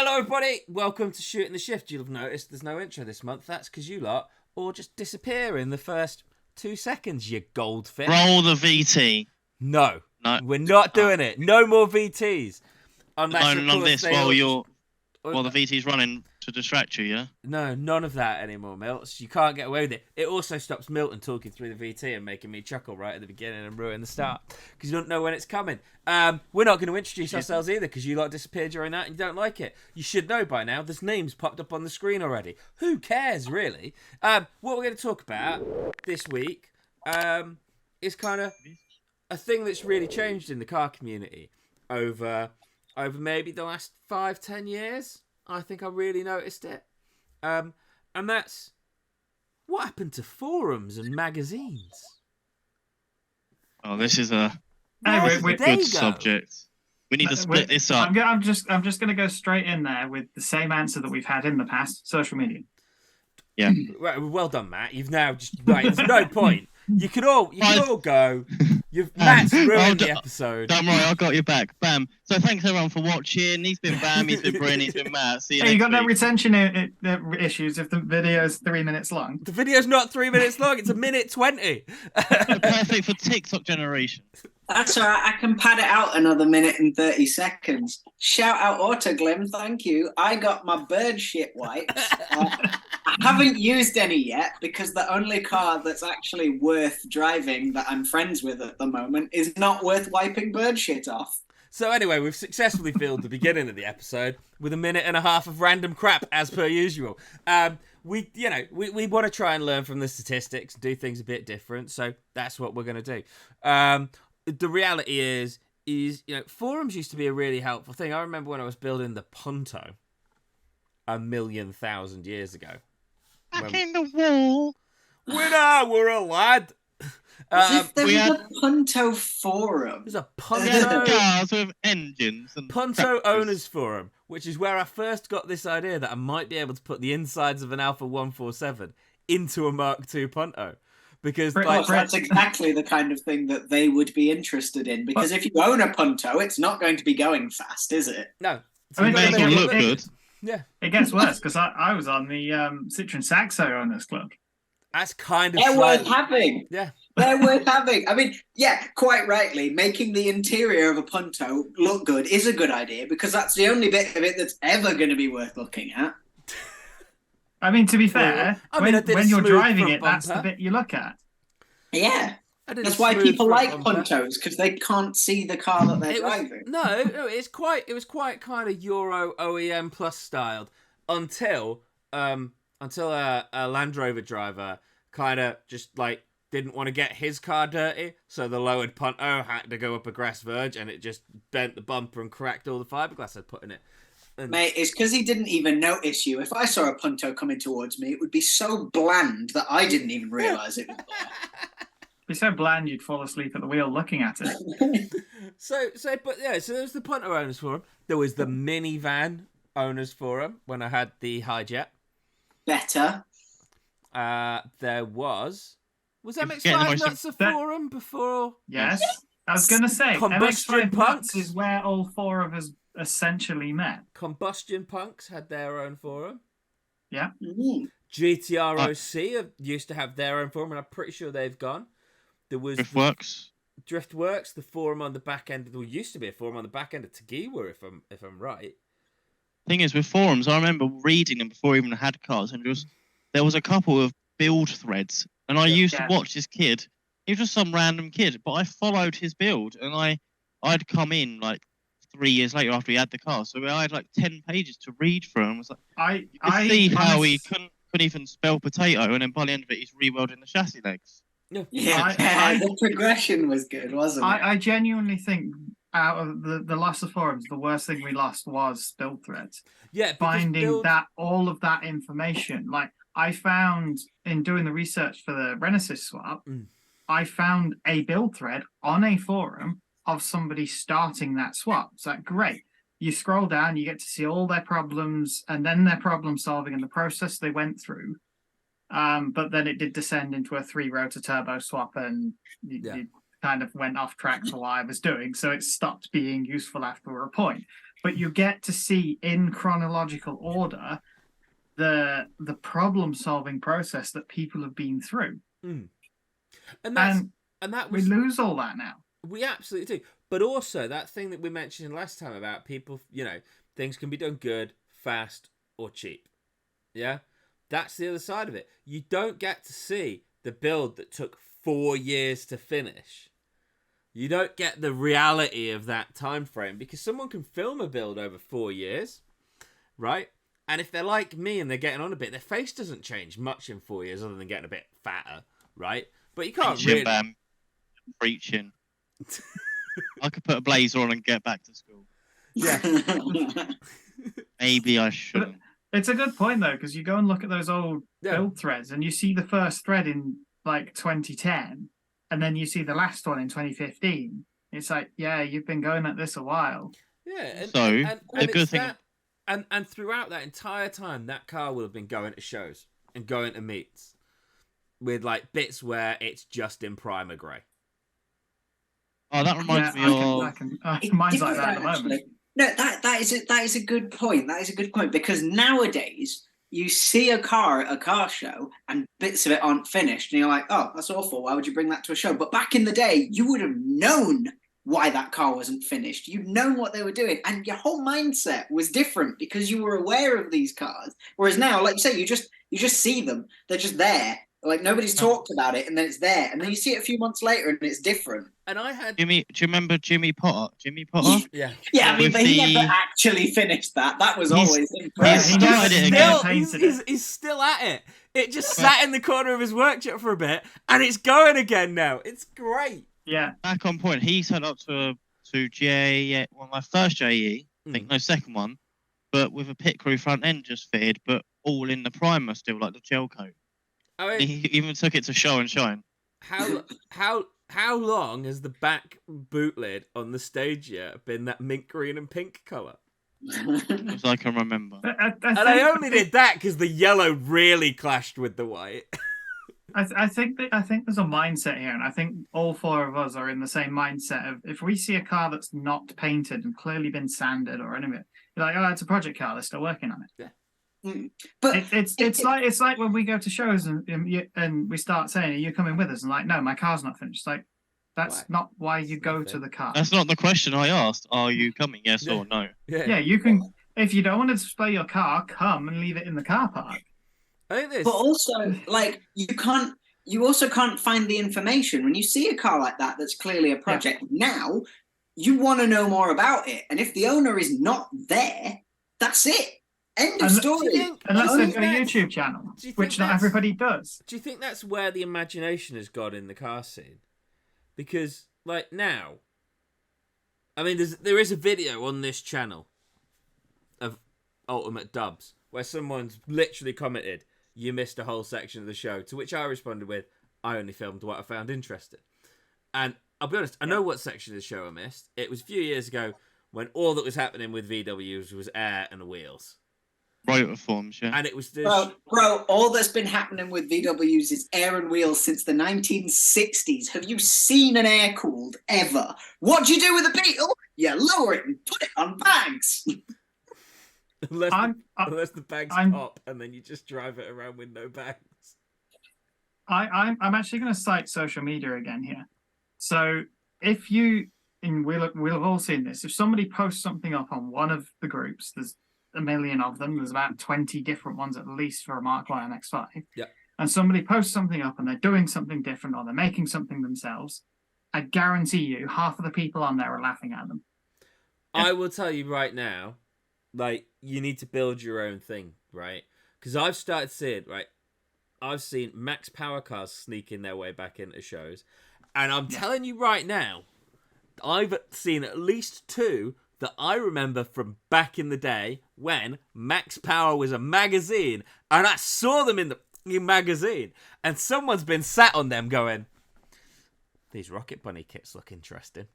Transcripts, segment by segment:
Hello, everybody. Welcome to Shooting the Shift. You'll have noticed there's no intro this month. That's because you lot all just disappear in the first 2 seconds, you goldfish. Roll the VT. No, No, we're not doing it. No more VTs. Unless, none of this while the VT's running to distract you, yeah? No, none of that anymore, Milts. You can't get away with it. It also stops Milton talking through the VT and making me chuckle right at the beginning and ruin the start because you don't know when it's coming. We're not going to introduce ourselves either because you lot disappeared during that and you don't like it. You should know by now. There's names popped up on the screen already. Who cares, really? What we're going to talk about this week is kind of a thing that's really changed in the car community over maybe the last 5-10 years. I think I really noticed it. And that's what happened to forums and magazines. Oh, this is a good subject. We need to split this up. I'm just going to go straight in there with the same answer that we've had in the past: social media. Yeah. Right, well done, Matt. You've now just there's no point. You could all go. Matt's ruined the episode. Don't worry, I got your back. Bam. So thanks everyone for watching. He's been Bam, he's been Bryn, he's been Matt. See you next you got week. no retention issues if the video's 3 minutes long. The video's not 3 minutes long. It's 1:20. Perfect for TikTok generation. That's all right. I can pad it out another minute and 30 seconds. Shout out Autoglim, thank you. I got my bird shit wipes. I haven't used any yet because the only car that's actually worth driving that I'm friends with at the moment is not worth wiping bird shit off. So anyway, we've successfully filled the beginning of the episode with 1.5 minutes of random crap as per usual. We want to try and learn from the statistics, do things a bit different. So that's what we're going to do. The reality is forums used to be a really helpful thing. I remember when I was building the Punto 1,000,000 years ago. Back in the wall. When I were a lad. There was a Punto forum. There's a Punto cars with engines and Punto Owners Forum, which is where I first got this idea that I might be able to put the insides of an Alpha 147 into a Mark II Punto. Because that's exactly the kind of thing that they would be interested in. Because if you own a Punto, it's not going to be going fast, is it? No. I mean, it look good. Yeah. It gets worse because I was on the Citroen Saxo Owners Club. That's kind of they're worth having. Yeah. They're worth having. I mean, yeah, quite rightly, making the interior of a Punto look good is a good idea because that's the only bit of it that's ever going to be worth looking at. I mean, to be fair, when you're driving it, that's the bit you look at. Yeah. That's why people like Puntos, because they can't see the car that they're driving. No, it was quite kind of Euro OEM plus styled until a Land Rover driver kind of just like didn't want to get his car dirty, so the lowered Punto had to go up a grass verge, and it just bent the bumper and cracked all the fiberglass I'd put in it. Mate, it's because he didn't even notice you. If I saw a Punto coming towards me, it would be so bland that I didn't even realise it was there. Be so bland you'd fall asleep at the wheel looking at it. So there was the Punto Owners Forum. There was the Minivan Owners Forum when I had the Hijet. Better. There was MX5 Nuts a forum before? Yes. I was going to say, Combustion MX5 Punks Nuts is where all four of us essentially met. Combustion Punks had their own forum. Yeah. Mm-hmm. GTROC used to have their own forum, and I'm pretty sure they've gone. There was Driftworks, the forum on the back end. There used to be a forum on the back end of Tagiwa, if I'm right. Thing is, with forums, I remember reading them before I even had cars, and there was a couple of build threads, and I used to watch this kid. He was just some random kid, but I followed his build, and I'd come in like 3 years later after he had the car, so I had like 10 pages to read through, and was like, you could see how he couldn't even spell potato, and then by the end of it, he's rewelding the chassis legs. Yeah, the progression was good, wasn't it? I genuinely think out of the loss of forums, the worst thing we lost was build threads. Yeah, finding all of that information. Like I found in doing the research for the Renesys swap, I found a build thread on a forum of somebody starting that swap. So great. You scroll down, you get to see all their problems and then their problem solving and the process they went through. But then it did descend into a 3-rotor turbo swap, and you kind of went off track for what I was doing. So it stopped being useful after a point. but you get to see in chronological order the problem solving process that people have been through. And that we was, lose all that now. we absolutely do. But also that thing that we mentioned last time about people, things can be done good, fast, or cheap. Yeah, that's the other side of it. You don't get to see the build that took 4 years to finish. You don't get the reality of that time frame, because someone can film a build over 4 years, right? And if they're like me and they're getting on a bit, their face doesn't change much in 4 years other than getting a bit fatter, right? But you can't really... Bam. Preaching. I could put a blazer on and get back to school. Yeah. Maybe I shouldn't. It's a good point, though, because you go and look at those old build threads and you see the first thread in, 2010, and then you see the last one in 2015. It's like, yeah, you've been going at this a while. Yeah. The good thing... And throughout that entire time, that car will have been going to shows and going to meets with, bits where it's just in primer grey. Oh, that reminds me of... Mine's like that at the moment. No, that is a good point. That is a good point, because nowadays you see a car at a car show and bits of it aren't finished, and you're like, "Oh, that's awful. Why would you bring that to a show?" But back in the day, you would have known why that car wasn't finished. You'd known what they were doing, and your whole mindset was different because you were aware of these cars. Whereas now, like you say, you just see them. They're just there. Like, nobody's talked about it, and then it's there, and then you see it a few months later, and it's different. And I had Jimmy. Do you remember Jimmy Potter? Jimmy Potter? Yeah. Yeah, I mean, but he never actually finished that. That was always impressive. He's still at it. It just sat in the corner of his workshop for a bit, and it's going again now. It's great. Yeah. Back on point. He turned up to JE, my first JE, I think, no, second one, but with a pit crew front end just fitted, but all in the primer still, like the gel coat. I mean, he even took it to show and shine. How long has the back boot lid on the stage yet been that mint green and pink colour? As I can remember. I only did that because the yellow really clashed with the white. I think there's a mindset here, and I think all four of us are in the same mindset of, if we see a car that's not painted and clearly been sanded or anything, you're like, oh, it's a project car, they're still working on it. Yeah. But it's like when we go to shows and we start saying, "Are you coming with us?" And like, no, my car's not finished. Like, that's not why you go to the car. That's not the question I asked. Are you coming? Yes or no? Yeah, you can. If you don't want to display your car, come and leave it in the car park. I think this. But also, like, you also can't find the information when you see a car like that that's clearly a project. Now, you want to know more about it, and if the owner is not there, that's it. End of story. Unless they've got a YouTube channel, which not everybody does. Do you think that's where the imagination has gone in the car scene? Because, like, now, I mean, there is a video on this channel of Ultimate Dubs where someone's literally commented, "You missed a whole section of the show," to which I responded with, "I only filmed what I found interesting." And I'll be honest, I know what section of the show I missed. It was a few years ago when all that was happening with VWs was air and wheels. Rotor forms, yeah. And it was this... Bro, all that's been happening with VWs is air and wheels since the 1960s. Have you seen an air-cooled ever? What do you do with a Beetle? You lower it and put it on bags. Unless the bags pop and then you just drive it around with no bags. I'm actually going to cite social media again here. So if you, and we'll have all seen this, if somebody posts something up on one of the groups, there's a million of them. There's about 20 different ones at least for a Mark Y and X5. Yeah. And somebody posts something up and they're doing something different or they're making something themselves, I guarantee you half of the people on there are laughing at them. Yeah. I will tell you right now, like, you need to build your own thing, right? Because I've started seeing, right, I've seen Max Power cars sneaking their way back into shows. And I'm telling you right now, I've seen at least two that I remember from back in the day when Max Power was a magazine, and I saw them in the magazine, and someone's been sat on them going, "These Rocket Bunny kits look interesting.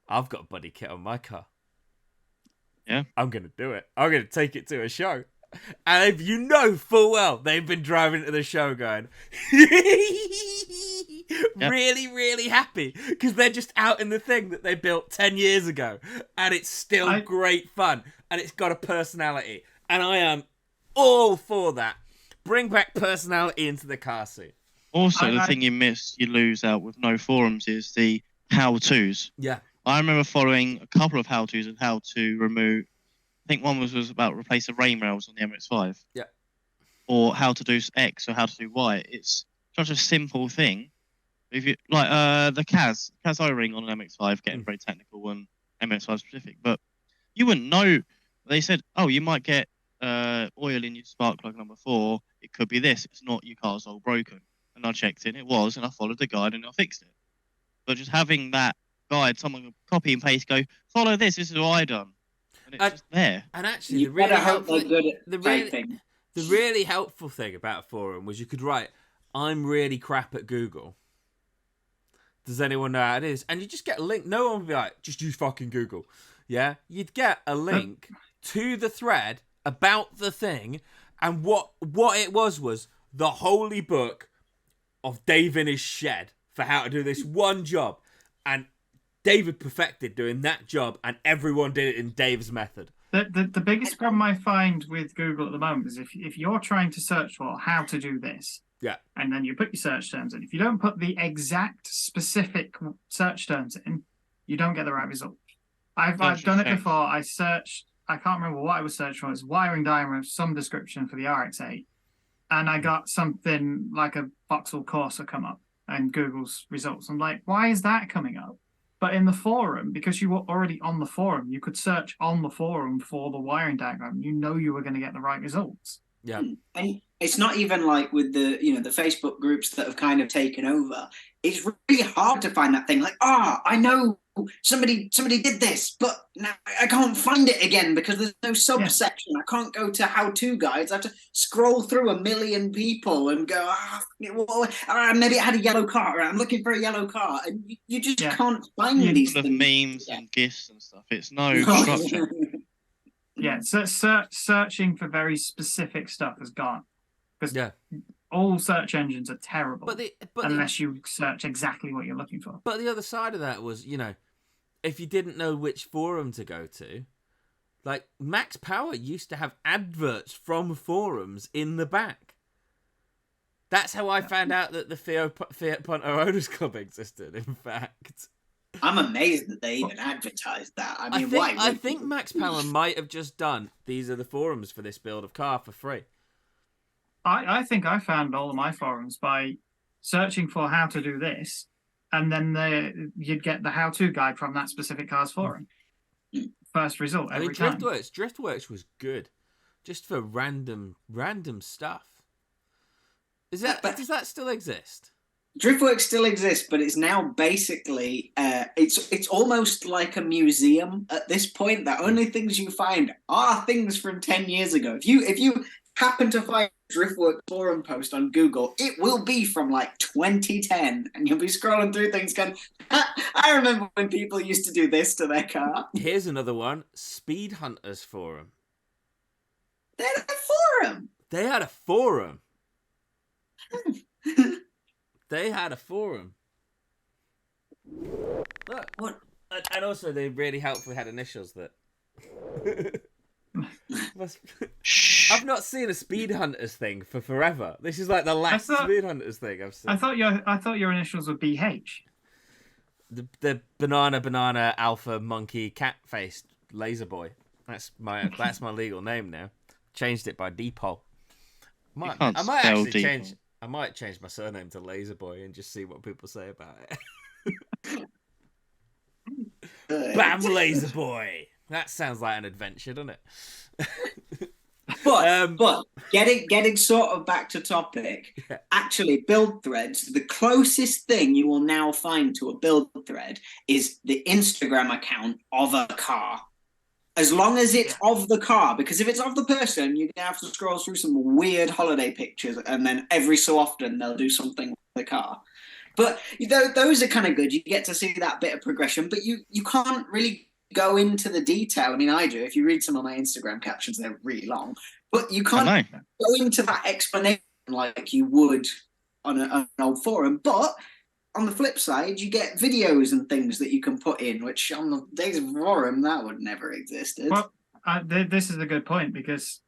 I've got a Bunny kit on my car. Yeah, I'm going to do it. I'm going to take it to a show." And if you know full well they've been driving to the show going, really, really happy because they're just out in the thing that they built 10 years ago, and it's still great fun, and it's got a personality, and I am all for that. Bring back personality into the car scene. Also, the thing you lose out with no forums is the how-tos. Yeah. I remember following a couple of how-tos of how to remove. I think one was about replace the rain rails on the MX-5. Yeah. Or how to do X or how to do Y. It's such a simple thing. If you like the CAS O-ring on an MX-5, getting very technical and MX-5 specific, but you wouldn't know. They said, oh, you might get oil in your spark plug number 4. It could be this. It's not, your car's all broken. And I checked it, it was, and I followed the guide and I fixed it. But just having that guide, someone would copy and paste, go, follow this is what I done. And it's just there. And actually, you better hope they're good at typing. The really helpful thing about a forum was you could write, I'm really crap at Google. Does anyone know how it is? And you just get a link. No one would be like, just use fucking Google. Yeah? You'd get a link to the thread about the thing, and what it was the holy book of Dave in his shed for how to do this one job. And David perfected doing that job, and everyone did it in Dave's method. The biggest problem I find with Google at the moment is if you're trying to search for how to do this, and then you put your search terms in, if you don't put the exact specific search terms in, you don't get the right result. I've done it before. I searched, I can't remember what I was searching for. It was wiring diagram of some description for the RX-8, and I got something like a Vauxhall Corsa come up and Google's results. I'm like, why is that coming up? But in the forum, because you were already on the forum, you could search on the forum for the wiring diagram. You know you were going to get the right results. Yeah. And it's not even like with the Facebook groups that have kind of taken over. It's really hard to find that thing. Like, I know somebody did this, but now I can't find it again because there's no subsection. I can't go to how-to guides. I have to scroll through 1 million people and go, maybe it had a yellow car. I'm looking for a yellow car. And you just can't find these things. Memes and GIFs and stuff. It's no structure. Yeah, so searching for very specific stuff has gone. Because all search engines are terrible unless you search exactly what you're looking for. But the other side of that was, if you didn't know which forum to go to, like Max Power used to have adverts from forums in the back. That's how I found out that the Fiat Punto Owners Club existed, in fact. I'm amazed that they even advertised that. I mean, why? I think Max Power might have just done, these are the forums for this build of car for free. I think I found all of my forums by searching for how to do this, and then you'd get the how-to guide from that specific car's forum. First result every time. Driftworks was good, just for random stuff. Does that still exist? Driftworks still exists, but it's now basically it's almost like a museum at this point. The only things you find are things from 10 years ago. If you happen to find a Driftworks forum post on Google, it will be from like 2010, and you'll be scrolling through things going, I remember when people used to do this to their car. Here's another one: Speed Hunters forum. They had a forum. They had a forum. They had a forum. Look. What? And also, they really helpfully had initials that. I've not seen a Speed Hunters thing for forever. This is like the last Speed Hunters thing I've seen. I thought your initials were BH. The banana alpha monkey cat faced laser boy. That's my legal name now. Changed it by Depol. I might change my surname to Laserboy and just see what people say about it. Bam, Laserboy! That sounds like an adventure, doesn't it? But getting sort of back to topic, actually build threads, the closest thing you will now find to a build thread is the Instagram account of a car. As long as it's of the car, because if it's of the person, you're going to have to scroll through some weird holiday pictures, and then every so often they'll do something with the car. But those are kind of good. You get to see that bit of progression, but you can't really go into the detail. I mean, I do. If you read some of my Instagram captions, they're really long. But you can't go into that explanation like you would on an old forum. But on the flip side, you get videos and things that you can put in, which on the days of forum that would never existed. Well, this is a good point, because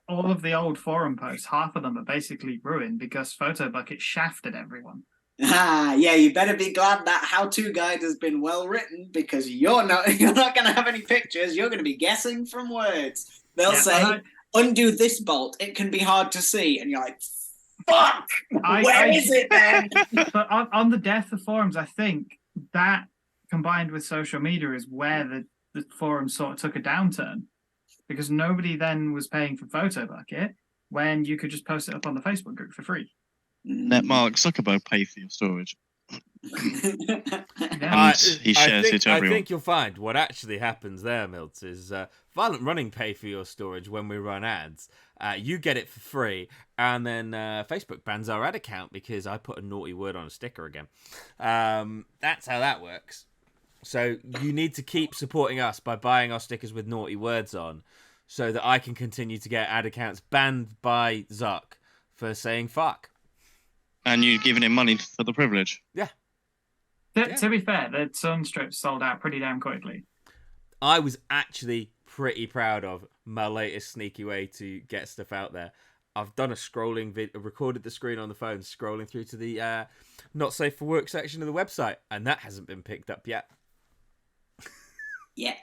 all of the old forum posts, half of them are basically ruined because Photobucket shafted everyone. Ah, yeah, you better be glad that how-to guide has been well written, because you're not going to have any pictures. You're going to be guessing from words. They'll say, undo this bolt. It can be hard to see, and you're like, fuck. Where is it then? But on the death of forums, I think that combined with social media is where the forums sort of took a downturn, because nobody then was paying for Photobucket when you could just post it up on the Facebook group for free. Let Mark Zuckerberg pay for your storage. Yeah. He shares it to everyone. I think you'll find what actually happens there, Milts, is Violent Running pay for your storage when we run ads. You get it for free, and then Facebook bans our ad account because I put a naughty word on a sticker again. That's how that works. So you need to keep supporting us by buying our stickers with naughty words on, so that I can continue to get ad accounts banned by Zuck for saying fuck. And you've given him money for the privilege. Yeah. To be fair, the sun strips sold out pretty damn quickly. I was actually pretty proud of my latest sneaky way to get stuff out there. I've done a scrolling video, recorded the screen on the phone, scrolling through to the not safe for work section of the website, and that hasn't been picked up yet. Yet.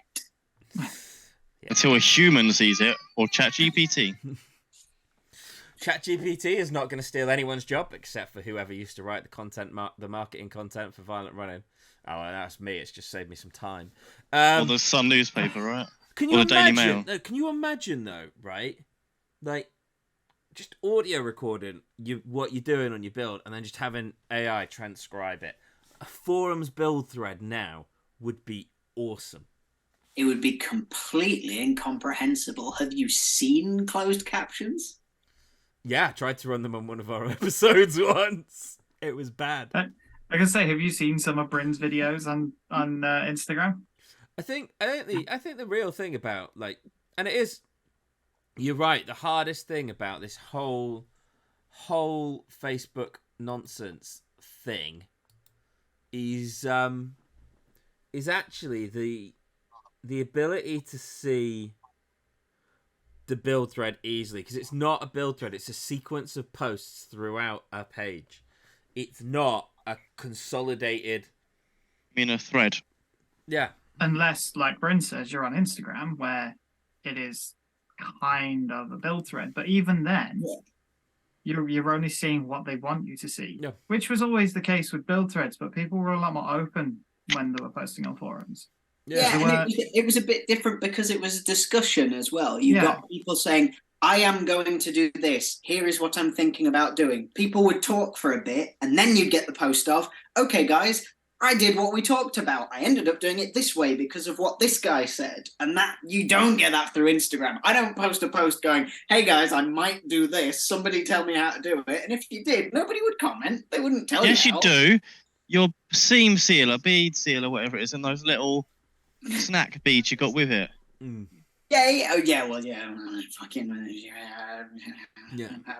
Until a human sees it, or ChatGPT. ChatGPT is not going to steal anyone's job except for whoever used to write the content, the marketing content for Violent Running. Oh, and that's me. It's just saved me some time. Or the Sun newspaper, right? Can you imagine? No, can you imagine though? Right, like just audio recording what you're doing on your build, and then just having AI transcribe it. A forums build thread now would be awesome. It would be completely incomprehensible. Have you seen closed captions? Yeah, I tried to run them on one of our episodes once. It was bad. I can say, have you seen some of Bryn's videos on Instagram? I think the real thing about and it is, you're right. The hardest thing about this whole Facebook nonsense thing is actually the ability to see the build thread easily, because it's not a build thread, it's a sequence of posts throughout a page. It's not a consolidated... I mean a thread. Yeah. Unless, like Bryn says, you're on Instagram, where it is kind of a build thread. But even then, you're only seeing what they want you to see, which was always the case with build threads, but people were a lot more open when they were posting on forums. Yeah, and it was a bit different because it was a discussion as well. You got people saying, I am going to do this. Here is what I'm thinking about doing. People would talk for a bit, and then you'd get the post of, okay, guys, I did what we talked about. I ended up doing it this way because of what this guy said. And that you don't get that through Instagram. I don't post a post going, hey, guys, I might do this. Somebody tell me how to do it. And if you did, nobody would comment. They wouldn't tell you. Yes, you do. Your seam sealer, bead sealer, whatever it is, and those little snack beads you got with it.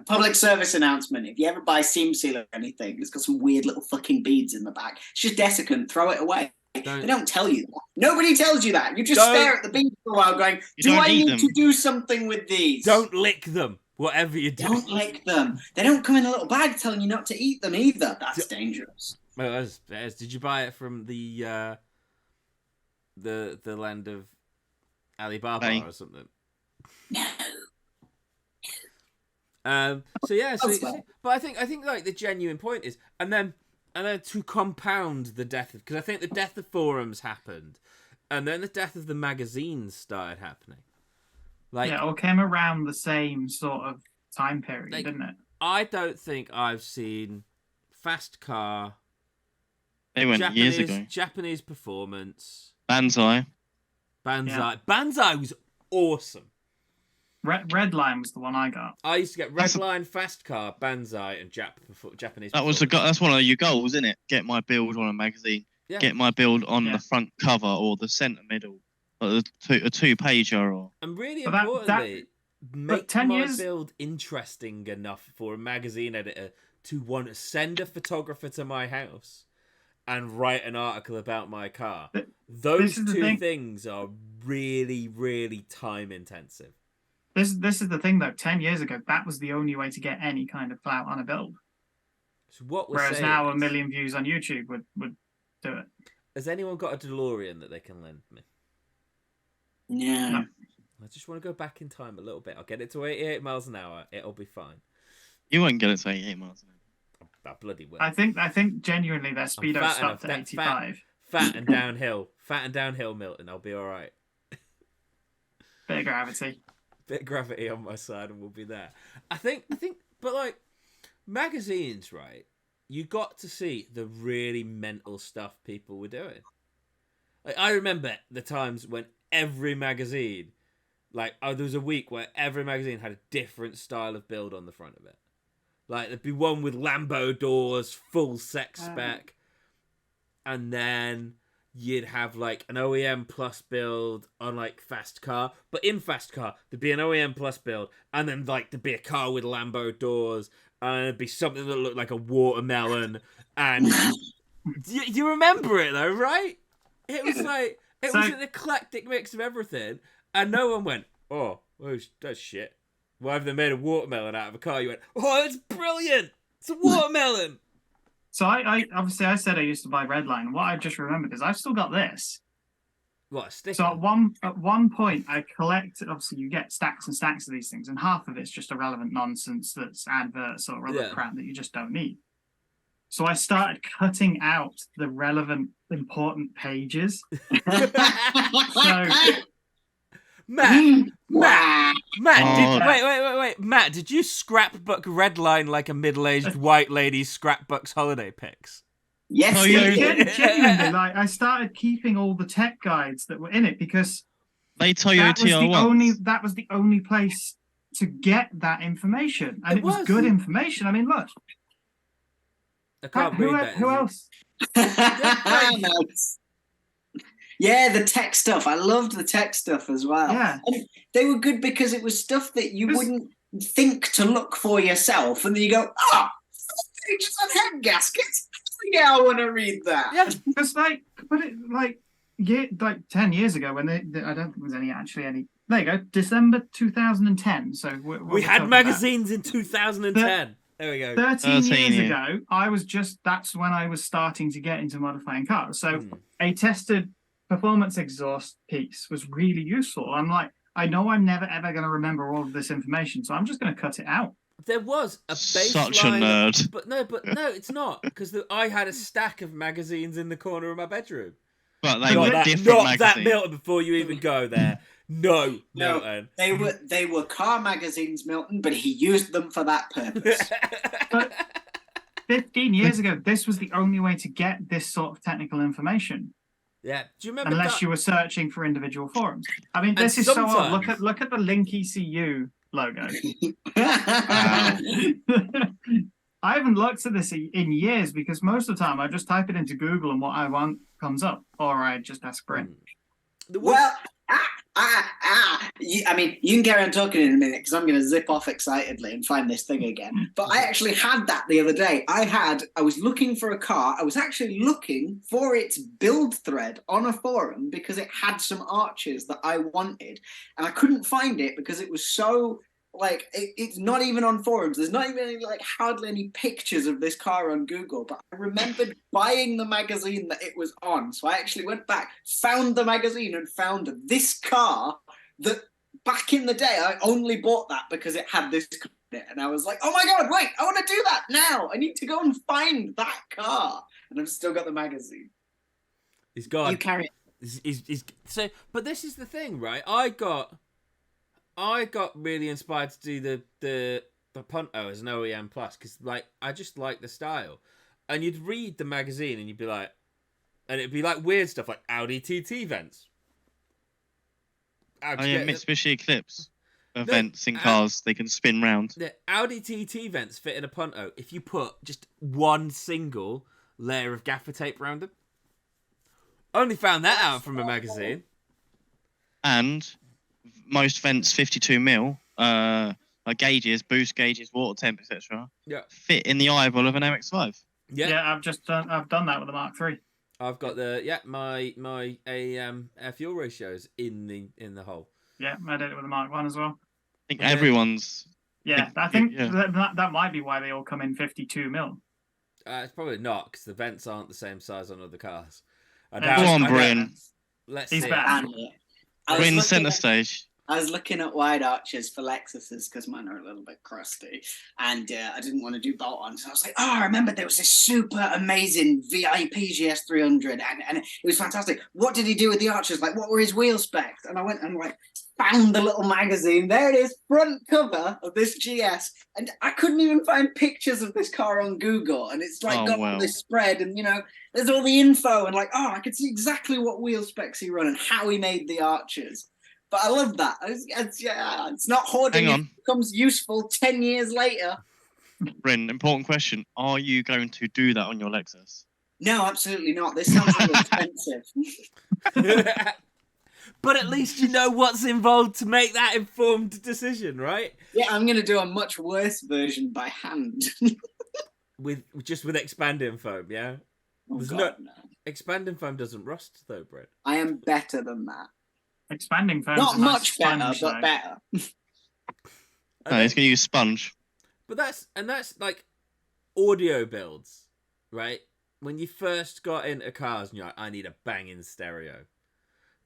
Public service announcement. If you ever buy seam sealer or anything, it's got some weird little fucking beads in the back. It's just desiccant. Throw it away. They don't tell you that. Nobody tells you that. You just stare at the beads for a while going, do I need to do something with these? Don't lick them, whatever you do. Don't lick them. They don't come in a little bag telling you not to eat them either. That's dangerous. Well, did you buy it from the land of Alibaba or something? No. But I think like the genuine point is, and then to compound the death, because I think the death of forums happened, and then the death of the magazines started happening. Like, it all came around the same sort of time period, didn't it? I don't think I've seen Fast Car. They went years ago. Japanese Performance. Banzai. Yeah. Banzai was awesome. Redline was the one I got. I used to get Redline, Fast Car, Banzai, and Japanese. That's one of your goals, isn't it? Get my build on a magazine. Yeah. Get my build on the front cover or the centre middle, or a 2-pager, or. And really importantly, make my build interesting enough for a magazine editor to want to send a photographer to my house and write an article about my car. Those two things are really, really time intensive. This is the thing though. 10 years ago, that was the only way to get any kind of clout on a build. So what we're Whereas saying now is, 1 million views on YouTube would do it. has anyone got a DeLorean that they can lend me? No. I just want to go back in time a little bit. I'll get it to 88 miles an hour. It'll be fine. You won't get it to 88 miles an hour. I bloody will. I think genuinely their speedo fat stopped enough. at 85. Fat and downhill. Fat and downhill, Milton. I'll be all right. Bit of gravity. Bit of gravity on my side and we'll be there. I think, but like, magazines, right? You got to see the really mental stuff people were doing. Like, I remember the times when every magazine, like, there was a week where every magazine had a different style of build on the front of it. Like, there'd be one with Lambo doors, full sex spec, and then you'd have, like, an OEM plus build on, like, Fast Car. But in Fast Car, there'd be an OEM plus build, and then, like, there'd be a car with Lambo doors, and it'd be something that looked like a watermelon, and... you remember it, though, right? It was, like... It was an eclectic mix of everything, and no one went, oh, that's shit. Why have they made a watermelon out of a car? You went, oh, it's brilliant! It's a watermelon! So I obviously I said I used to buy Redline. What I just remembered is I've still got this. What, a sticker? So at one point I collected, obviously you get stacks and stacks of these things, and half of it's just irrelevant nonsense that's adverts or other crap that you just don't need. So I started cutting out the relevant, important pages. Matt, Matt, did you scrapbook Redline like a middle-aged white lady scrapbooks holiday pics? Yes, genuinely, like I started keeping all the tech guides that were in it because they tell you that was the only place to get that information, and it was good information. I mean, look. I can't read that. Who else? Yeah, the tech stuff. I loved the tech stuff as well. Yeah. And they were good because it was stuff that you wouldn't think to look for yourself. And then you go, pages on head gaskets. Yeah, I want to read that. Yeah, because like 10 years ago when I don't think there was any. There you go, December 2010. So we had magazines in 2010. There we go. 13 years ago, that's when I was starting to get into modifying cars. So a tested performance exhaust piece was really useful. I'm like, I know I'm never ever going to remember all of this information, so I'm just going to cut it out. There was a baseline. Such a nerd. But no, it's not, because I had a stack of magazines in the corner of my bedroom. But they were different magazines. That, Milton, before you even go there. No, Milton. They were car magazines, Milton, but he used them for that purpose. But 15 years ago, this was the only way to get this sort of technical information. Yeah, do you remember? Unless you were searching for individual forums. I mean, this is so odd. Look at the Link ECU logo. I haven't looked at this in years because most of the time I just type it into Google and what I want comes up, or I just ask for it. Well, I mean, you can carry on talking in a minute because I'm going to zip off excitedly and find this thing again. But I actually had that the other day. I was looking for a car. I was actually looking for its build thread on a forum because it had some arches that I wanted. And I couldn't find it because it was so... Like, it's not even on forums. There's not even hardly any pictures of this car on Google. But I remembered buying the magazine that it was on. So I actually went back, found the magazine, and found this car that back in the day I only bought that because it had this car in it. And I was like, oh my God, wait, I want to do that now. I need to go and find that car. And I've still got the magazine. He's gone. You carry it. So, but this is the thing, right? I got really inspired to do the Punto as an OEM plus because I just like the style, and you'd read the magazine and you'd be like, and it'd be like weird stuff like Audi TT vents. Mitsubishi Eclipse vents in cars they can spin round. The Audi TT vents fit in a Punto if you put just one single layer of gaffer tape around them. Only found that out from a magazine. And most vents 52 mil. I like gauges, boost gauges, water temp, etc. Yeah. Fit in the eyeball of an MX-5. Yeah. I've done that with the Mark III. I've got my air fuel ratios in the hole. Yeah, I did it with the Mark I as well. I think everyone's. Yeah, I think that might be why they all come in 52 mil. It's probably not, because the vents aren't the same size on other cars. Go on, Bryn. Let's He's see. better. Bryn, centre stage. I was looking at wide arches for Lexuses because mine are a little bit crusty, and I didn't want to do bolt-ons. So I was like, I remember there was this super amazing VIP GS 300, and it was fantastic. What did he do with the arches? Like, what were his wheel specs? And I went and found the little magazine. There it is, front cover of this GS, and I couldn't even find pictures of this car on Google. And it's got all this spread, and there's all the info, and I could see exactly what wheel specs he run and how he made the arches. But I love that. It's not hoarding. Hang on. It becomes useful 10 years later. Bryn, important question. Are you going to do that on your Lexus? No, absolutely not. This sounds really expensive. But at least you know what's involved to make that informed decision, right? Yeah, I'm going to do a much worse version by hand. with expanding foam, yeah? No. Expanding foam doesn't rust, though, Brett. I am better than that. Expanding foam. Not much better, but better. No, he's going to use sponge. But that's like audio builds, right? When you first got into cars and you're like, I need a banging stereo.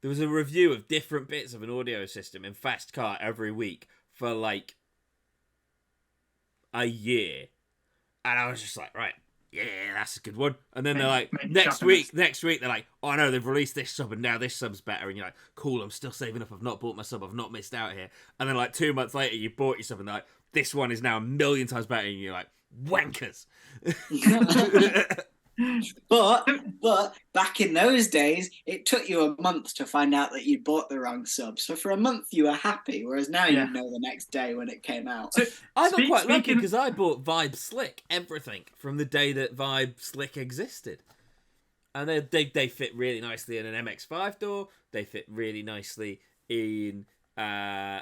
There was a review of different bits of an audio system in Fast Car every week for like a year. And I was just like, right, yeah, that's a good one. And then they're like, next week, they're like, oh no, they've released this sub and now this sub's better. And you're like, cool, I'm still saving up. I've not bought my sub. I've not missed out here. And then like 2 months later, you bought your sub and they're like, this one is now 1,000,000 times better. And you're like, wankers. But back in those days, it took you a month to find out that you bought the wrong sub. So for a month, you were happy, whereas now you know the next day when it came out. So, I got quite lucky because I bought Vibe Slick, everything, from the day that Vibe Slick existed. And they fit really nicely in an MX-5 door. They fit really nicely in a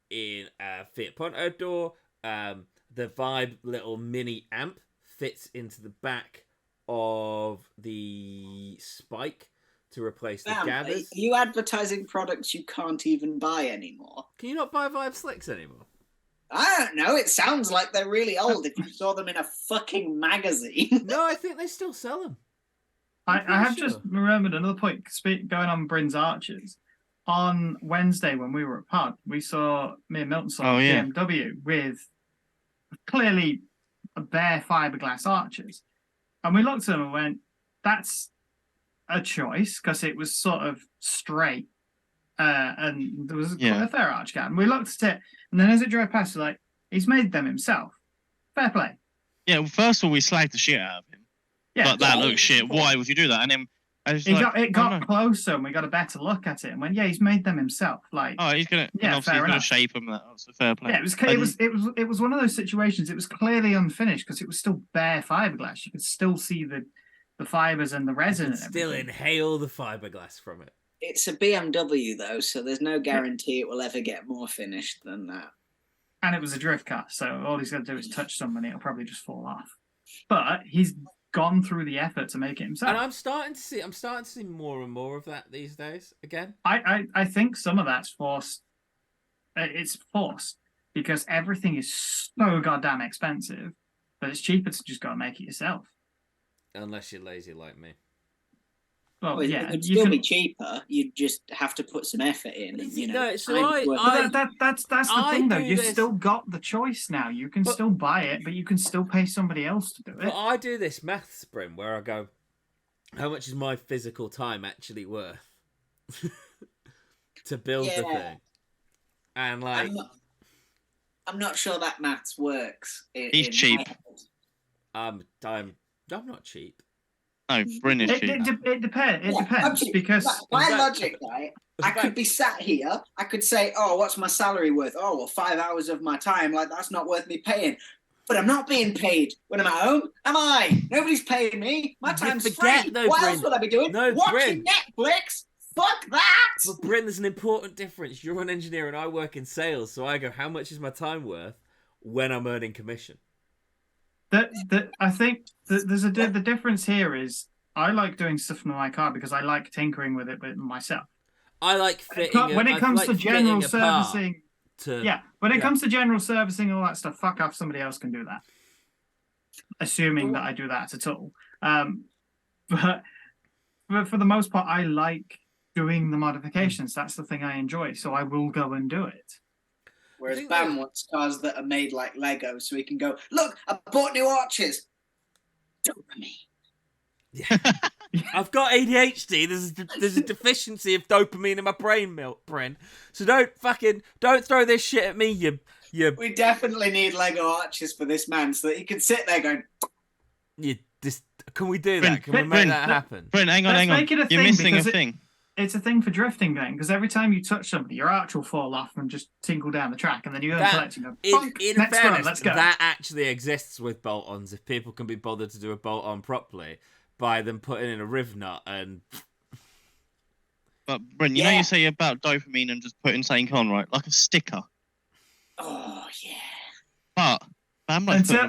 Fiat Punto door. The Vibe little mini amp fits into the back of the spike to replace the gathers. Are you advertising products you can't even buy anymore? Can you not buy Vibe Slicks anymore? I don't know. It sounds like they're really old if you saw them in a fucking magazine. No, I think they still sell them. I have just remembered another point going on Bryn's Archers. On Wednesday when we were at Pod, we saw me and Milton saw BMW with clearly bare fiberglass arches. And we looked at them and went, that's a choice, because it was sort of straight. And there was quite a fair arch gap. And we looked at it, and then as it drove past, we're like, he's made them himself. Fair play. Yeah, well, first of all, we slagged the shit out of him. Yeah, but that looks shit. Why would you do that? And then it got closer, and we got a better look at it. And went, yeah, he's made them himself. Like, oh, he's gonna, he's gonna shape them. That's a fair play. Yeah, it was one of those situations. It was clearly unfinished because it was still bare fiberglass. You could still see the fibers and the resin. You can still inhale the fiberglass from it. It's a BMW though, so there's no guarantee it will ever get more finished than that. And it was a drift car, so all he's got to do is touch somebody, it'll probably just fall off. But he's gone through the effort to make it himself. And I'm starting to see more and more of that these days again. I think some of that's forced. It's forced because everything is so goddamn expensive that it's cheaper to just go and make it yourself. Unless you're lazy like me. Well, yeah, it would still be cheaper. You'd just have to put some effort in. And, that's the thing, though. You've still got the choice now. You can still buy it, but you can still pay somebody else to do it. But I do this maths, Brim, where I go, how much is my physical time actually worth to build the thing? And like, I'm not sure that maths works. He's cheap. I'm not cheap. No, Bryn is cheap. It depends because my logic, right? I could be sat here. I could say, "Oh, what's my salary worth? Oh, well, 5 hours of my time. Like that's not worth me paying." But I'm not being paid when I'm at home, am I? Nobody's paying me. My time's free. Though, what Bryn. else would I be doing? No, watching Netflix. Fuck that. But Bryn, there's an important difference. You're an engineer and I work in sales, so I go, how much is my time worth? when I'm earning commission. I think the difference here is I like doing stuff in my car because I like tinkering with it myself. I like fitting. When it comes to general servicing, when it comes to general servicing, all that stuff, fuck off. Somebody else can do that. Assuming that I do that at all. But for the most part, I like doing the modifications. That's the thing I enjoy. So I will go and do it. Whereas Bam wants cars that are made like Lego, so he can go, look, I bought new arches. Dopamine. Yeah. I've got ADHD. There's a deficiency of dopamine in my brain, Bryn. So don't throw this shit at me. You. We definitely need Lego arches for this man, so that he can sit there going. Can we do that? Can we make that happen? Bryn, hang on. You're missing a thing. It's a thing for drifting then, because every time you touch somebody, your arch will fall off and just tinkle down the track, and then you go and collect and go, in fairness, let's go. That actually exists with bolt-ons if people can be bothered to do a bolt-on properly by them putting in a riv nut and... But, Bryn, you know you say about dopamine and just putting something on, right? Like a sticker. Oh, yeah. But Bam likes putting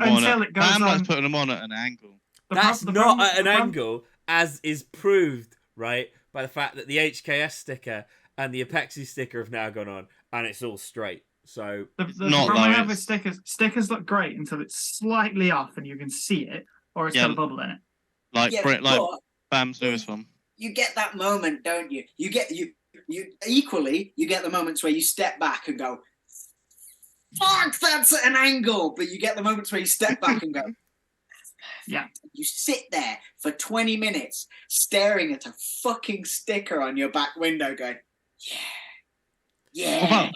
them on at an angle. That's not at an angle, as is proved, right, by the fact that the HKS sticker and the Apexi sticker have now gone on, and it's all straight. So the problem I have with stickers look great until it's slightly off and you can see it, or it's got a bubble in it. Like Bam's newest one. You get that moment, don't you? You get the moments where you step back and go, fuck, that's at an angle. But you get the moments where you step back and go, yeah. You sit there for 20 minutes staring at a fucking sticker on your back window going, yeah.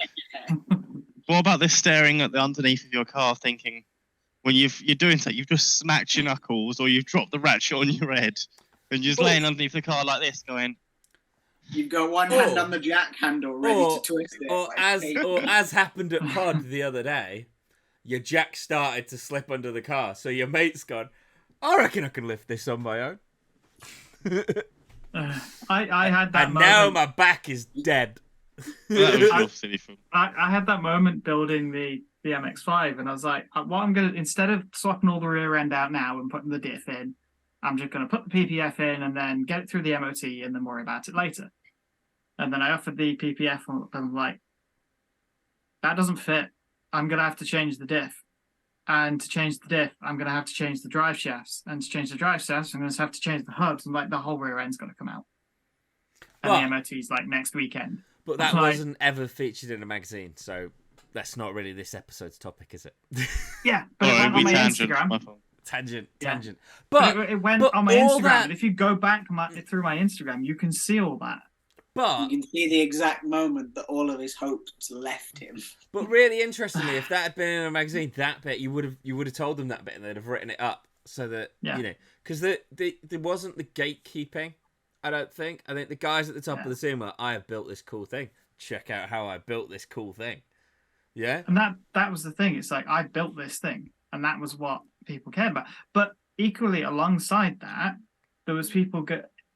What about this staring at the underneath of your car thinking, when you're doing that, you've just smacked your knuckles or you've dropped the ratchet on your head and you're just laying underneath the car like this going... You've got one hand on the jack handle ready to twist it. Or as happened at Pod the other day, your jack started to slip under the car, so your mate's gone, I reckon I can lift this on my own. I had that and moment. Now my back is dead. I had that moment building the MX-5, and I was like, what I'm going to, instead of swapping all the rear end out now and putting the diff in, I'm just going to put the PPF in and then get it through the MOT and then worry about it later. And then I offered the PPF and I'm like, that doesn't fit. I'm going to have to change the diff. And to change the diff, I'm going to have to change the drive shafts. And to change the drive shafts, I'm going to have to change the hubs. And like the whole rear end's got to come out. And the MOT's like next weekend. But that wasn't ever featured in a magazine, so that's not really this episode's topic, is it? Yeah, but it went on my Instagram. Tangent. But it went on my Instagram. And if you go back through my Instagram, you can see all that. But you can see the exact moment that all of his hopes left him. But really interestingly, if that had been in a magazine, that bit you would have told them that bit, and they'd have written it up so that you know, because there wasn't the gatekeeping. I don't think. I think the guys at the top of the scene were, I have built this cool thing. Check out how I built this cool thing. Yeah, and that was the thing. It's like I built this thing, and that was what people cared about. But equally alongside that, there was people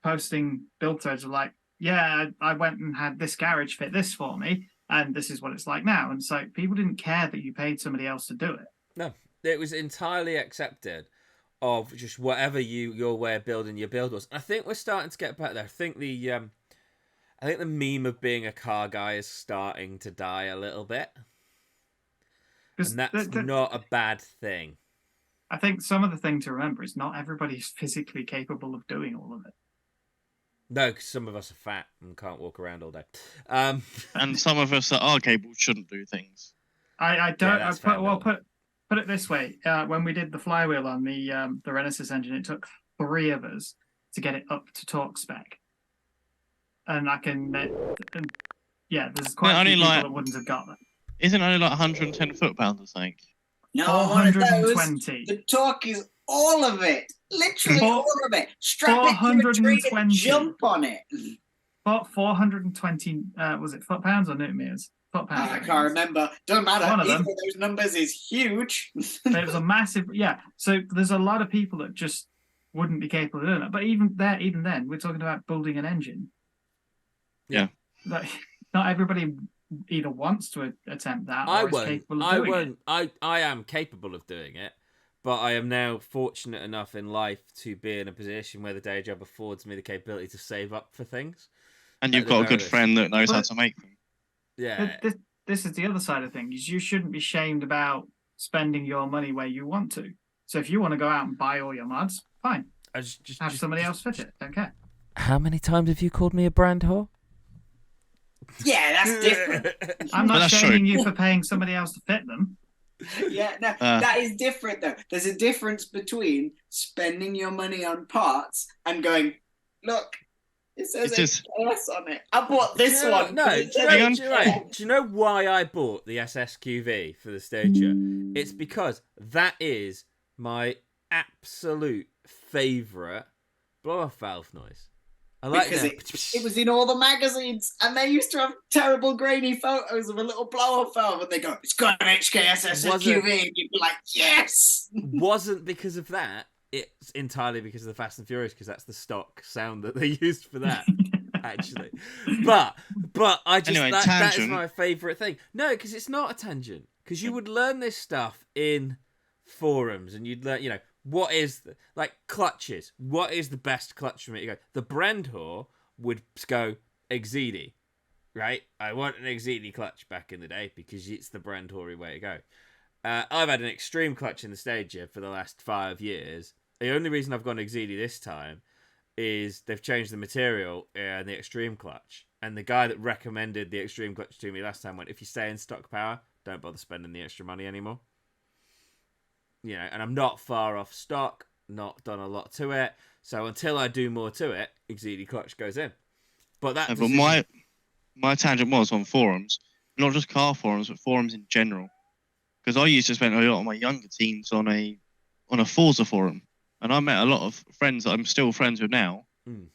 posting build threads of like, yeah, I went and had this garage fit this for me, and this is what it's like now. And so people didn't care that you paid somebody else to do it. No, it was entirely accepted of just whatever your way of building your build was. I think we're starting to get back there. I think the meme of being a car guy is starting to die a little bit. And that's not a bad thing. I think some of the thing to remember is not everybody's physically capable of doing all of it. No, because some of us are fat and can't walk around all day. And some of us that are capable shouldn't do things. I don't. Put it this way: when we did the flywheel on the Renesas engine, it took 3 of us to get it up to torque spec. And there's quite a few people that wouldn't have got that. Isn't it only like 110 foot-pounds, I think? No, 420. The torque is all of it. Literally all of it. Strap it to a tree and jump on it. 420, was it foot-pounds or newton meters? Foot-pounds. I can't remember. Don't matter. Either of those numbers is huge. It was a massive, So there's a lot of people that just wouldn't be capable of doing that. But even then, we're talking about building an engine. Yeah. Like, not everybody either wants to attempt that I or is won't. capable of I doing won't. it. I am capable of doing it, but I am now fortunate enough in life to be in a position where the day job affords me the capability to save up for things. And you've At the got a good very least. friend that knows how But- to make them. Yeah. This is the other side of things. You shouldn't be shamed about spending your money where you want to. So if you want to go out and buy all your mods, fine. I just Have somebody else fit it. Don't care. How many times have you called me a brand whore? Yeah, that's different. I'm not that's shaming you for paying somebody else to fit them. Yeah, no, that is different though. There's a difference between spending your money on parts and going, look, it says It's STS on it. I bought this one. No, because it says Hang on. STS. do you know why I bought the SSQV for the Stager? It's because that is my absolute favourite blow-off valve noise. I like Because that. it was in all the magazines, and they used to have terrible grainy photos of a little blow-off valve, and they go, "It's got an HKSS QV," and you'd be like, "Yes!" Wasn't because of that. It's entirely because of the Fast and Furious, because that's the stock sound that they used for that. Actually, but I just Anyway, that is tangent. my favourite thing. No, because it's not a tangent. Because you would learn this stuff in forums, and you'd learn, what is like clutches. What is the best clutch for me? You go, the brand whore would go Exedi, right? I want an Exedi clutch back in the day because it's the brand whore way to go. I've had an extreme clutch in the Stager for the last 5 years. The only reason I've gone Exedi this time is they've changed the material in the extreme clutch. And the guy that recommended the extreme clutch to me last time went, if you stay in stock power, don't bother spending the extra money anymore. And I'm not far off stock, not done a lot to it. So until I do more to it, Exedi clutch goes in. But that But my tangent was on forums, not just car forums, but forums in general. Because I used to spend a lot of my younger teens on a Forza forum, and I met a lot of friends that I'm still friends with now.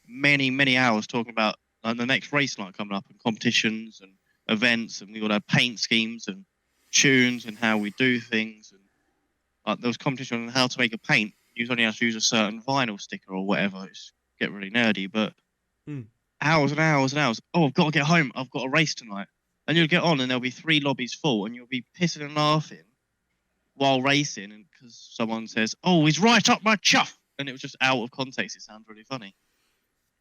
Many hours talking about the next race night coming up and competitions and events, and we got our paint schemes and tunes and how we do things. And there was competition on how to make a paint. You only have to use a certain vinyl sticker or whatever. It's get really nerdy, but hours and hours and hours. Oh, I've got to get home. I've got a race tonight. And you'll get on, and there'll be 3 lobbies full, and you'll be pissing and laughing while racing, and because someone says, "Oh, he's right up my chuff," and it was just out of context. It sounds really funny.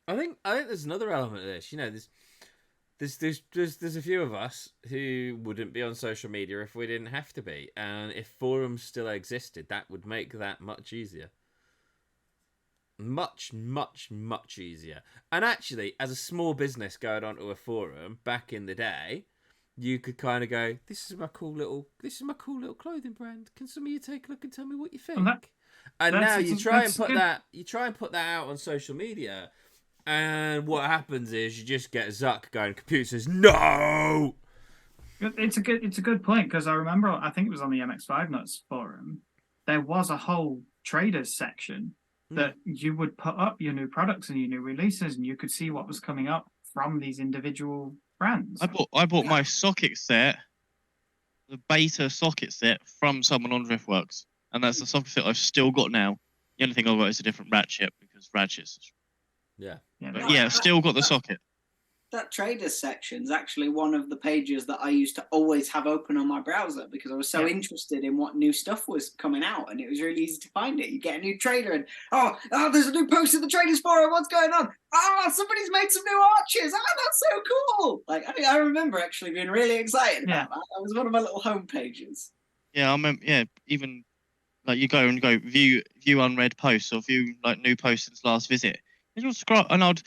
I think there's another element of this. There's a few of us who wouldn't be on social media if we didn't have to be, and if forums still existed, that would make that much easier. Much easier. And actually, as a small business going onto a forum back in the day, you could kind of go, this is my cool little clothing brand. Can some of you take a look and tell me what you think? And now you try and put that out on social media, and what happens is you just get Zuck going, computer says no. It's a good point, because I remember, I think it was on the MX5 Nuts forum, there was a whole traders section that you would put up your new products and your new releases, and you could see what was coming up from these individual brands. I bought my socket set, the beta socket set, from someone on Driftworks, and that's the socket set I've still got now. The only thing I've got is a different ratchet, because ratchets. But yeah, still got the socket. That traders section is actually one of the pages that I used to always have open on my browser because I was so interested in what new stuff was coming out, and it was really easy to find it. You get a new trader, and oh, there's a new post in the traders forum. What's going on? Oh, somebody's made some new arches. Oh, that's so cool! Like I remember actually being really excited about that. That was one of my little home pages. Yeah, I remember. Yeah, even like you go view unread posts or view like new posts since last visit. And you'll scroll, and I'd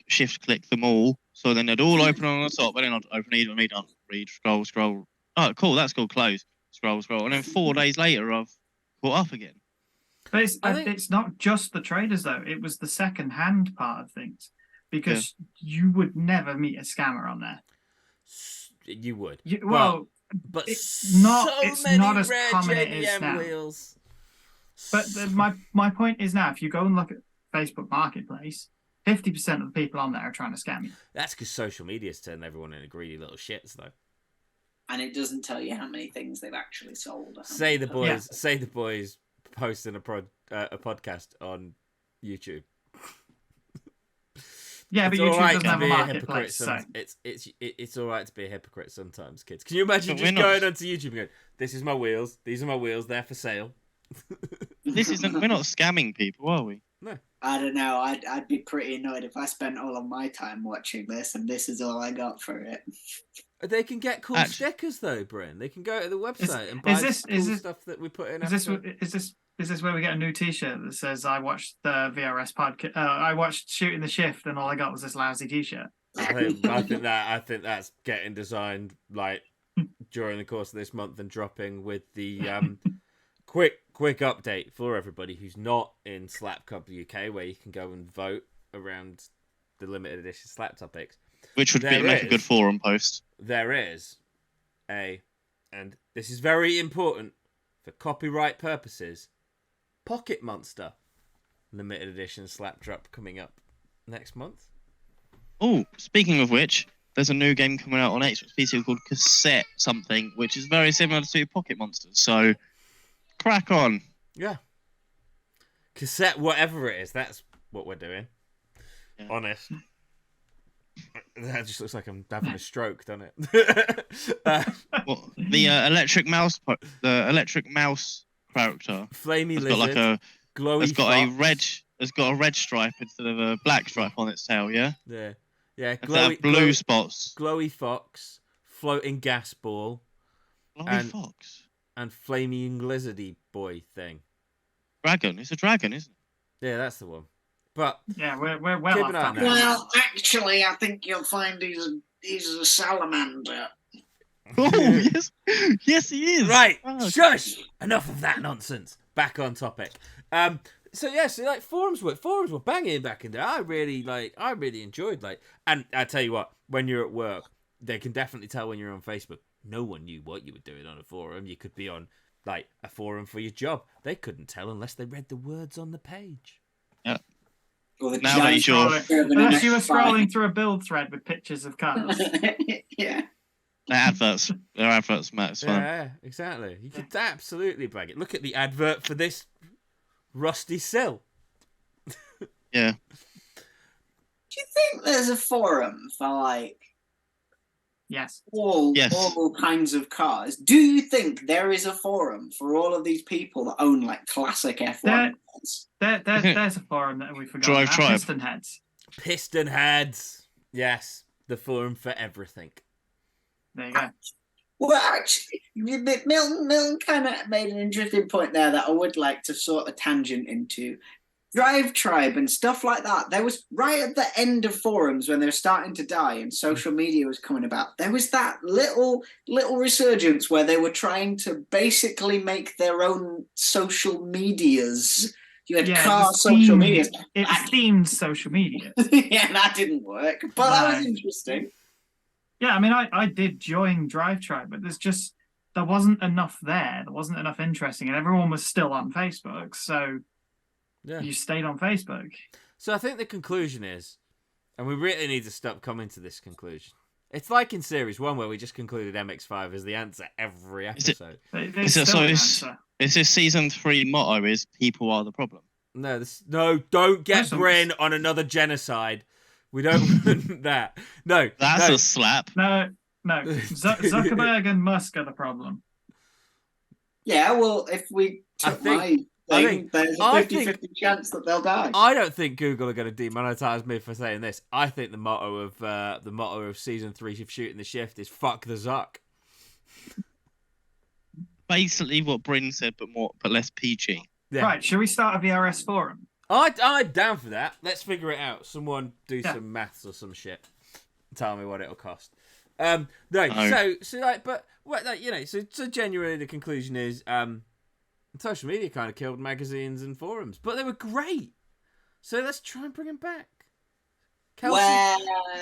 shift click them all. So then they'd all open on the top, but then I'd open read, scroll. Oh, cool, that's cool, close. Scroll. And then 4 days later, I've caught up again. But it's not just the traders, though. It was the second-hand part of things. Because you would never meet a scammer on there. You would. But it's not as common as it is now. Wheels. But my point is now, if you go and look at Facebook Marketplace, 50% of the people on there are trying to scam you. That's because social media's turned everyone into greedy little shits, though. And it doesn't tell you how many things they've actually sold. Say the boys posting a podcast on YouTube. Yeah, but It's all YouTube right doesn't to have be a a hypocrite. marketplace. So. It's all right to be a hypocrite sometimes, kids. Can you imagine But just we're not- going onto YouTube and going, "This is my wheels. These are my wheels. They're for sale." This isn't. We're not scamming people, are we? I don't know. I'd be pretty annoyed if I spent all of my time watching this and this is all I got for it. They can get cool Actually- stickers though, Bryn. They can go to the website and buy stuff that we put in. Is this where we get a new T-shirt that says "I watched the VRS podcast"? I watched Shooting the Shift, and all I got was this lousy T-shirt. I think that's getting designed like during the course of this month and dropping with the quick update for everybody who's not in Slap Cup UK, where you can go and vote around the limited edition slap topics. Which would make a good forum post. There is and this is very important for copyright purposes, Pocket Monster limited edition slap drop coming up next month. Oh, speaking of which, there's a new game coming out on Xbox PC called Cassette something, which is very similar to Pocket Monsters. So, crack on. Yeah. Cassette, whatever it is, that's what we're doing. Yeah. Honest. That just looks like I'm having a stroke, doesn't it? Well, the electric mouse character Flamey has lizard, got like a glowy has got fox. a red stripe instead of a black stripe on its tail. Yeah. Yeah, Does it have blue spots. glowy fox, floating gas ball, Glowy fox. and flaming lizardy boy thing. Dragon. It's a dragon, isn't it? Yeah, that's the one. But Yeah, we're well Keep off an eye on that. that. Well, actually, I think you'll find he's a salamander. Oh yes, yes he is. right, Oh, shush! Enough of that nonsense. Back on topic. So like forums were banging back in there. I really enjoyed and I tell you what, when you're at work, they can definitely tell when you're on Facebook. No one knew what you were doing on a forum. You could be on like a forum for your job. They couldn't tell unless they read the words on the page. Yeah. Or the Nowadays giant you're- picture of an Unless you were MX-5. scrolling through a build thread with pictures of cars. Yeah. They're adverts, Matt. It's fine. Yeah, exactly. You could absolutely bag it. Look at the advert for this rusty sill. Yeah. Do you think there's a forum for like Yes. all kinds of cars? Do you think there is a forum for all of these people that own like classic F1 cars? There's a forum that we forgot. Drive about. Tribe. Piston Heads. Piston heads. Yes, the forum for everything. There you go. Well, actually, Milton kind of made an interesting point there that I would like to sort of tangent into. Drive Tribe and stuff like that. There was right at the end of forums when they were starting to die and social media was coming about. There was that little resurgence where they were trying to basically make their own social medias. You had car social media. It was themed social media. Yeah, that didn't work, but that was interesting. Yeah, I mean, I did join Drive Tribe, but there wasn't enough there. There wasn't enough interesting, and everyone was still on Facebook, so Yeah. you stayed on Facebook. So I think the conclusion is, and we really need to stop coming to this conclusion. It's like in Series 1 where we just concluded MX-5 as the answer every episode. Is this season 3 motto is people are the problem? No, don't get Bryn on another genocide. We don't want that. No. That's a slap. No. Zuckerberg and Musk are the problem. Yeah, well, if we took there's a 50-50 chance that they'll die. I don't think Google are going to demonetize me for saying this. I think the motto of season 3 of Shooting the Shift is "fuck the Zuck." Basically, what Bryn said, but less PG. Yeah. Right, should we start a VRS forum? I'm down for that. Let's figure it out. Someone do some maths or some shit. Tell me what it'll cost. So genuinely the conclusion is social media kind of killed magazines and forums, but they were great. So let's try and bring them back.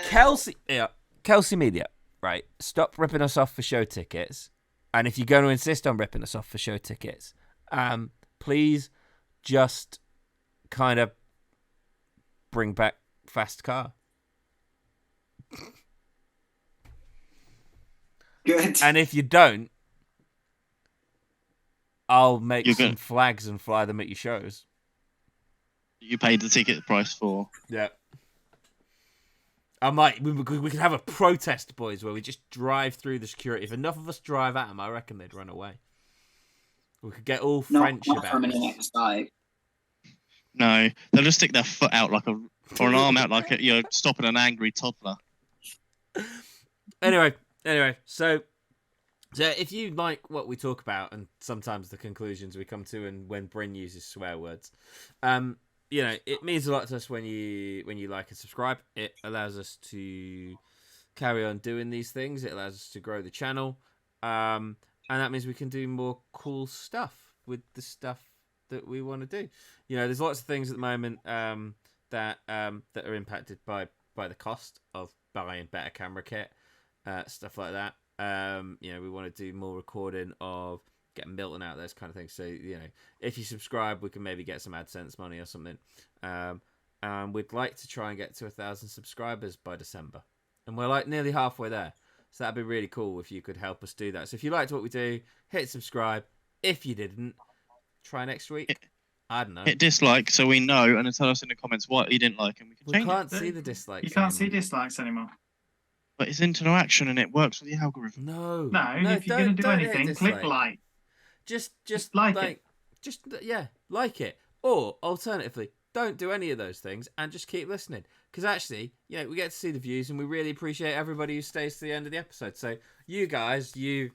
Kelsey Media, right? Stop ripping us off for show tickets. And if you're going to insist on ripping us off for show tickets, please just kind of bring back Fast Car. Good. And if you don't, I'll make some flags and fly them at your shows. You paid the ticket price for. Yeah. We could have a protest, boys, where we just drive through the security. If enough of us drive at them, I reckon they'd run away. We could get all French not about from an this. X5. No, they'll just stick their foot out or an arm out like you're stopping an angry toddler. Anyway, so if you like what we talk about and sometimes the conclusions we come to, and when Bryn uses swear words, it means a lot to us when you like and subscribe. It allows us to carry on doing these things. It allows us to grow the channel, and that means we can do more cool stuff with the stuff that we want to do. There's lots of things at the moment that are impacted by the cost of buying better camera kit, stuff like that. We want to do more recording of getting Milton out, those kind of things. So, if you subscribe, we can maybe get some AdSense money or something. And we'd like to try and get to 1,000 subscribers by December. And we're like nearly halfway there. So that'd be really cool if you could help us do that. So if you liked what we do, hit subscribe. If you didn't, try next week. I don't know. Hit dislike so we know, and then tell us in the comments what you didn't like, and we can change it. We can't see the dislikes. You can't see dislikes anymore. But it's interaction and it works with the algorithm. No, if you're going to do anything, click like. Just like it. Like it. Or alternatively, don't do any of those things and just keep listening. Because actually, we get to see the views, and we really appreciate everybody who stays to the end of the episode. So you guys, 20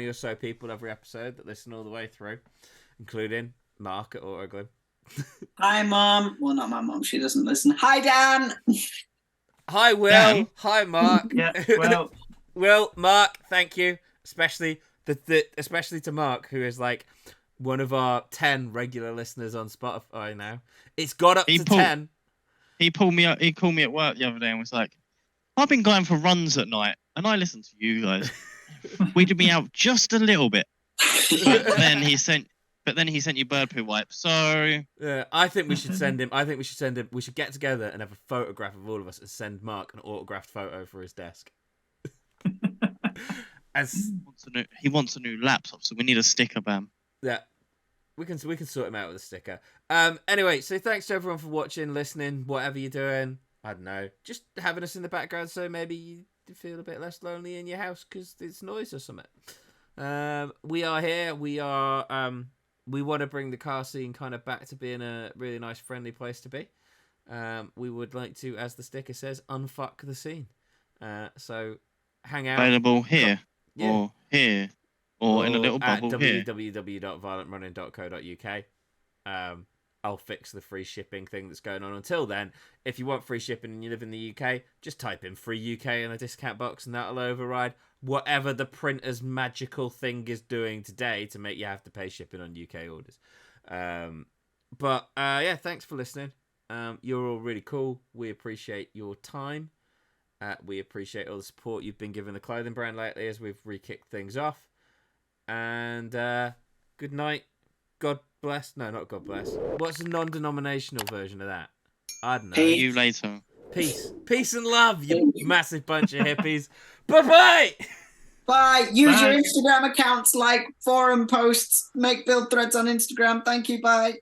or so people every episode that listen all the way through, including Mark at Autoglim. Hi, Mom. Well, not my mom. She doesn't listen. Hi, Dan. Hi, Will. Dan. Hi, Mark. Yeah, well. Will, Mark, thank you. Especially to Mark, who is like one of our 10 regular listeners on Spotify now. It's got up to 10. He called me at work the other day and was like, I've been going for runs at night, and I listen to you guys. Weeded me out just a little bit. But then he sent you bird poo wipes. So I think we should send him. We should get together and have a photograph of all of us and send Mark an autographed photo for his desk. He wants a new laptop, so we need a sticker, Bam. Yeah, we can sort him out with a sticker. Anyway, so thanks to everyone for watching, listening, whatever you're doing. I don't know, just having us in the background, so maybe you feel a bit less lonely in your house because it's noise or something. We are here. We want to bring the car scene kind of back to being a really nice, friendly place to be. We would like to, as the sticker says, unfuck the scene. So hang out. Available here, or here, or in a little at bubble here. www.violentrunning.co.uk. I'll fix the free shipping thing that's going on. Until then, if you want free shipping and you live in the UK, just type in free UK in a discount box and that'll override whatever the printer's magical thing is doing today to make you have to pay shipping on UK orders. But thanks for listening. You're all really cool. We appreciate your time. We appreciate all the support you've been giving the clothing brand lately as we've re-kicked things off. And good night. God bless. No, not God bless. What's the non-denominational version of that? I don't know. See you later. Peace. Peace and love, you massive bunch of hippies. Bye-bye! Bye. Use your Instagram accounts, like forum posts, make build threads on Instagram. Thank you. Bye.